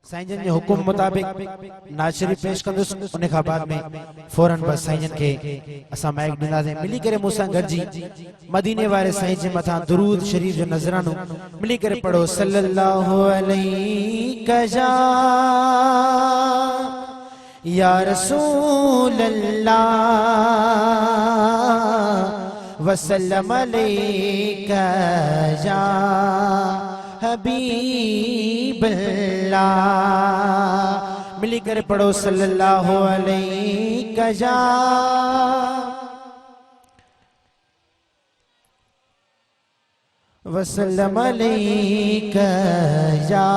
साईं जन जे हुकुम मुताबिक नाशरी पेश कंदुस उन खां बाद में फौरन बस साईं जन के असा माइक ॾींदासीं। मिली करे मूंसां गॾिजी मदीने वारे साईं जे मथां दुरूद शरीफ जो नज़रानो मिली करे पढ़ो। सल्लल्लाहु अलैहि या रसूल अल्लाह वसल्लम अलैका या हबीब अल्लाह। मिली करे पढ़ो सल्लल्लाहु अलैहि या वसल्लम अलैका या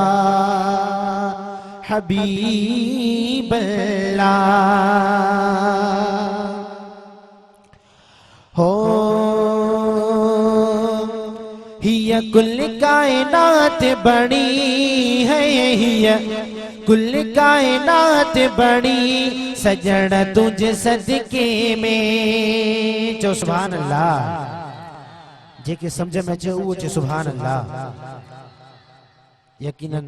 हबीब अल्लाह। हो हिया कुल कायनात बनी है, हिया कुल कायनात बनी सजण तुझे सदके में। जो सुभान अल्लाह, जेके समझ में अचे वो चे सुभान अल्लाह। यकीनन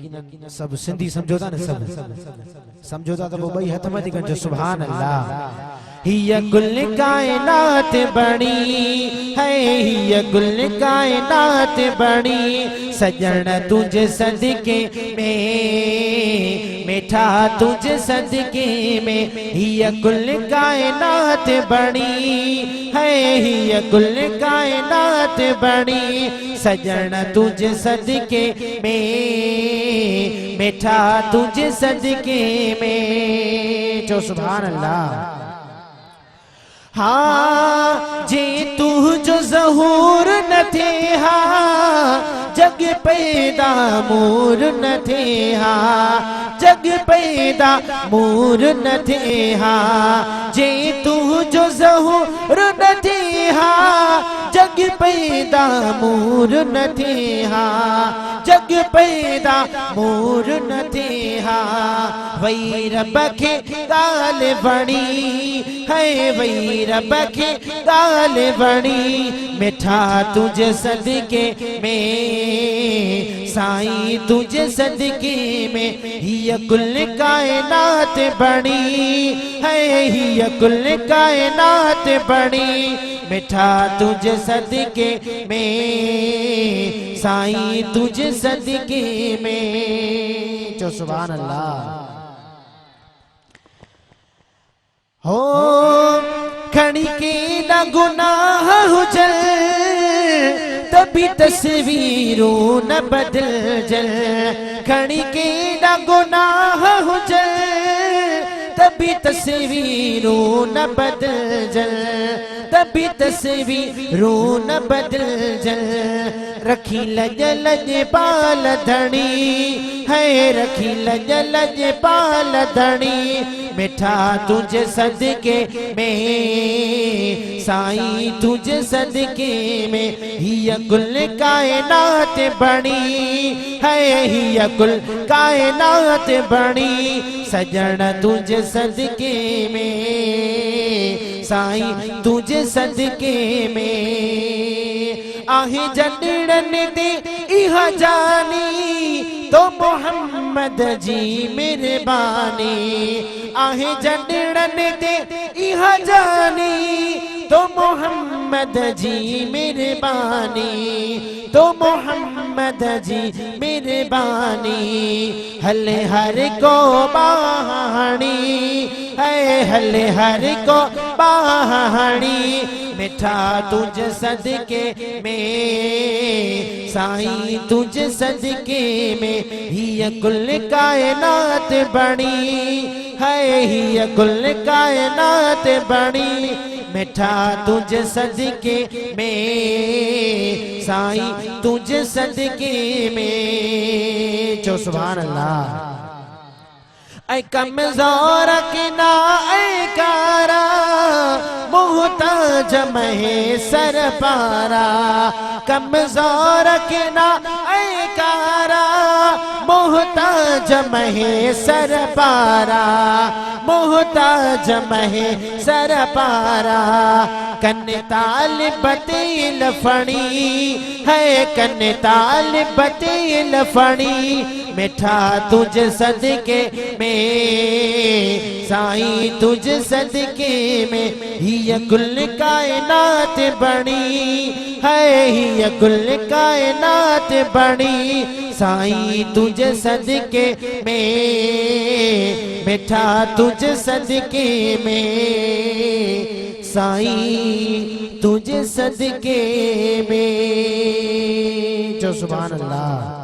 सब सिंधी समझोता न, सब समझोता तो भाई हथ में दिखन जो सुभान अल्लाह। हिया कुल कायनात बनी है, हिया कुल कायनात बनी सजण तुझे सदके में, मेठा तुझे सदके में। हिया कुल कायनात बनी है, हिया कुल कायनात बनी सजण तुझे सदके में, मेठा तुझे सदके में। जो सुभान अल्लाह। हाँ जे तू जो ज़हूर न थे, हाँ जग पैदा मूर न थे, हाँ जग पैदा मूर न थे, हाँ जे तू जो ज़हूर न थे, हाँ जग पैदा मूर न थे, हाँ जग पैदा मूर न थे, हाँ वही रब के गाल बणी है, वही रब के गाल बणी मिठा तुझे सदके में, साईं तुझे सदके में। हिया कुल कायनात बनी है, हिया कुल कायनात बनी मिठा तुझे सदके में, साईं तुझे सदके में। जो सुभान अल्लाह। हो खड़ी के न गुनाह हुजल तभी तस्वीरों न बदल जल, खड़ी के न गुनाह हुजल तभी तस्वीरों न बदल जल, तभी तस्वीरों न बदल जल। रखी लज लज पाल धनी है, रखी लज लज पाल धनी मिठा तुझे सदके में, साईं तुझे सदके में। हिया कुल कायनात बनी है, हिया कुल कायनात बनी सजण तुझे सदके में, साईं तुझे सदके में। आहे जडड़न दे इहा जानी तो मोहम्मद जी मेहरबानी, आहे जडड़न दे इहा जानी तो मोहम्मद जी मेहरबानी, तो मोहम्मद जी मेहरबानी। हले हर को बाहणी है, हले हर को बाहणी मिठा तुझे सदके में, साईं तुझे सदके में। हिया कुल कायनात बनी है, हिया कुल कायनात बनी मिठा तुझे सदके में, साईं तुझे सदके में। जो सुभान अल्लाह। ऐ कमज़ोर के ना ऐ कारा मोहताज महे सर पारा, कमज़ोर के ना ऐ कारा मोहताज महे सर पारा, मोहताज महे सर पारा। कन ताल बतेल फणी है, कन ताल बतेल फणी मिठा तुझ सदके में साईं, तुझ सदके में हिय कुल कायनात बनी है, हिय कुल कायनात बनी साईं तुझ सदके में, मिठा तुझ सदके में साईं तुझ सदके में। जो सुभान अल्लाह।